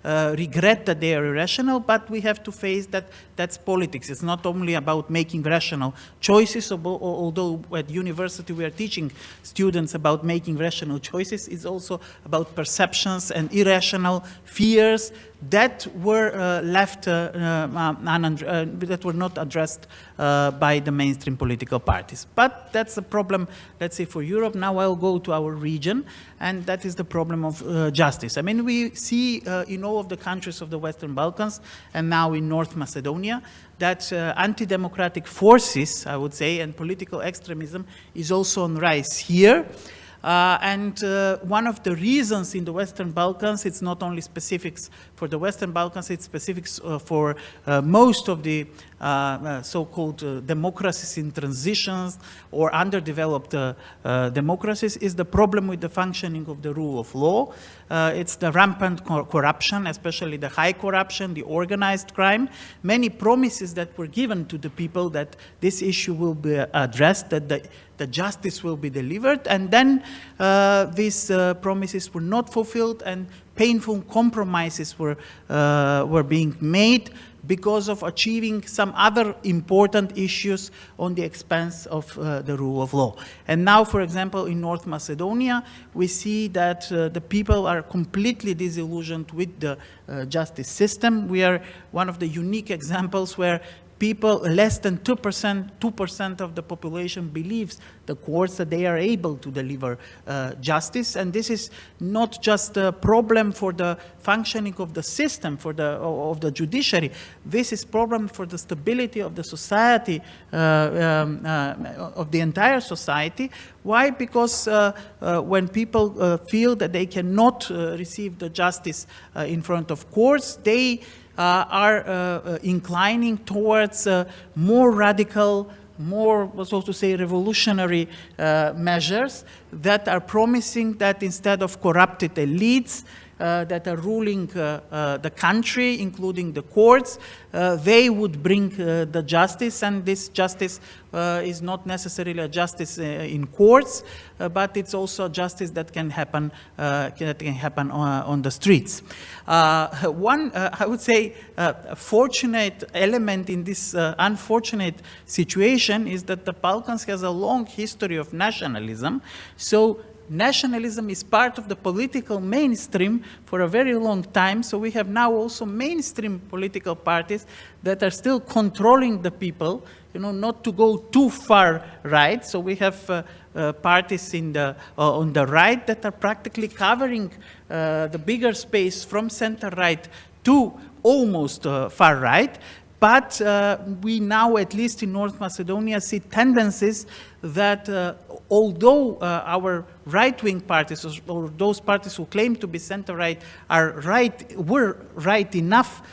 regret that they are irrational, but we have to face that that's politics. It's not only about making rational choices, although at university we are teaching students about making rational choices. It's also about perceptions and irrational fears that were left, that were not addressed by the mainstream political parties. But that's a problem, let's say, for Europe. Now I'll go to our region, and that is the problem of justice. I mean, we see in all of the countries of the Western Balkans, and now in North Macedonia, that anti-democratic forces, I would say, and political extremism is also on rise here. And one of the reasons in the Western Balkans, it's not only specifics for the Western Balkans, it's specifics for most of the so-called democracies in transitions or underdeveloped democracies, is the problem with the functioning of the rule of law. It's the rampant corruption, especially the high corruption, the organized crime. Many promises that were given to the people that this issue will be addressed, that the justice will be delivered, and then these promises were not fulfilled, and painful compromises were being made because of achieving some other important issues on the expense of the rule of law. And now, for example, in North Macedonia, we see that the people are completely disillusioned with the justice system. We are one of the unique examples where people, less than 2% of the population believes the courts that they are able to deliver justice. And this is not just a problem for the functioning of the system, of the judiciary. This is a problem for the stability of the society, of the entire society. Why? Because when people feel that they cannot receive the justice in front of courts, they are inclining towards more radical, more, so to say, revolutionary measures that are promising that instead of corrupted elites that are ruling the country, including the courts, they would bring the justice, and this justice is not necessarily a justice in courts, but it's also a justice that can happen on the streets. One, I would say, fortunate element in this unfortunate situation is that the Balkans has a long history of nationalism. So nationalism is part of the political mainstream for a very long time. So we have now also mainstream political parties that are still controlling the people, you know, not to go too far right. So we have parties on the right that are practically covering the bigger space from center right to almost far right. But we now, at least in North Macedonia, see tendencies that although our right-wing parties, or those parties who claim to be center-right, were right enough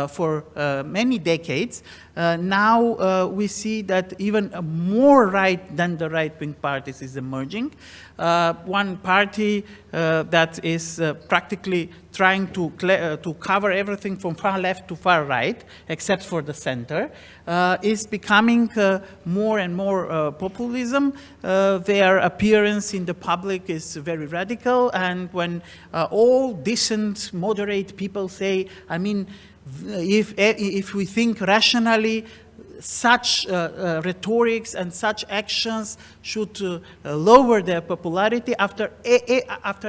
for many decades, now we see that even more right than the right-wing parties is emerging. One party that is practically trying to cover everything from far left to far right, except for the center, is becoming more and more populism. Their appearance in the public is very radical, and when all decent, moderate people say, I mean, if we think rationally, such rhetorics and such actions should lower their popularity. After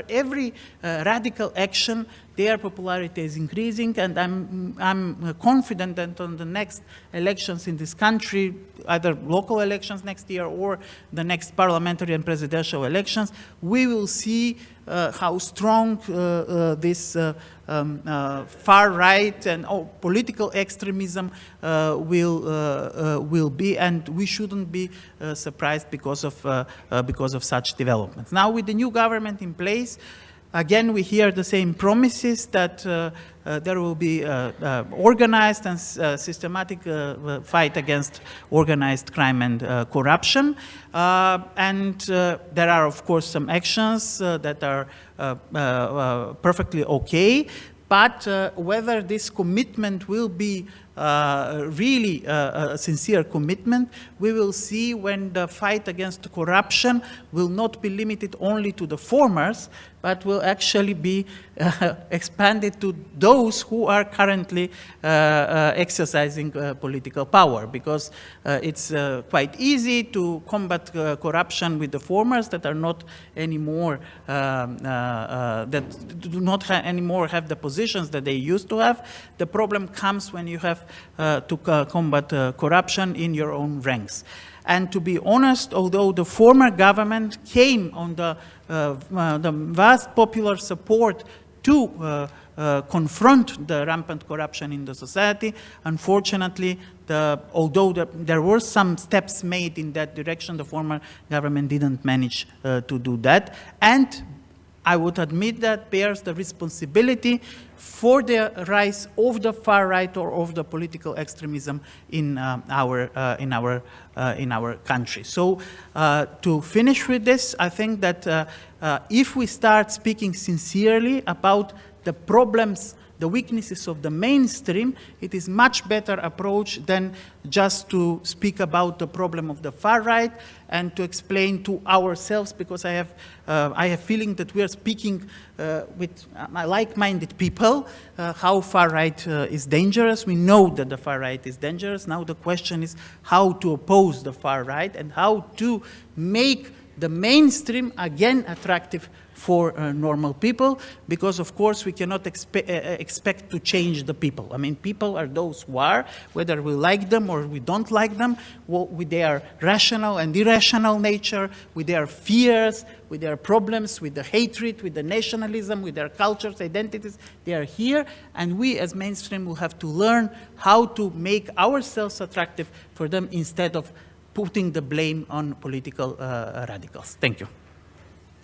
every radical action, their popularity is increasing, and I'm confident that on the next elections in this country, either local elections next year or the next parliamentary and presidential elections, we will see how strong this far right and political extremism will be, and we shouldn't be surprised because of such developments. Now, with the new government in place, again, we hear the same promises that there will be organized and systematic fight against organized crime and corruption. And there are, of course, some actions that are perfectly okay. But whether this commitment will be really a sincere commitment, we will see when the fight against corruption will not be limited only to the formers, but will actually be expanded to those who are currently exercising political power, because it's quite easy to combat corruption with the formers that are not anymore, that do not anymore have the positions that they used to have. The problem comes when you have to combat corruption in your own ranks. And to be honest, although the former government came on the vast popular support to confront the rampant corruption in the society, unfortunately, although there were some steps made in that direction, the former government didn't manage to do that. And I would admit that bears the responsibility for the rise of the far right or of the political extremism in our country. So to finish with this, I think that if we start speaking sincerely about the problems, the weaknesses of the mainstream, it is much better approach than just to speak about the problem of the far right and to explain to ourselves, because I have feeling that we are speaking with like-minded people how far right is dangerous. We know that the far right is dangerous. Now the question is how to oppose the far right and how to make the mainstream again attractive for normal people, because of course we cannot expect to change the people. I mean, people are those who are, whether we like them or we don't like them, with their rational and irrational nature, with their fears, with their problems, with the hatred, with the nationalism, with their cultures, identities. They are here, and we as mainstream will have to learn how to make ourselves attractive for them instead of putting the blame on political radicals. Thank you.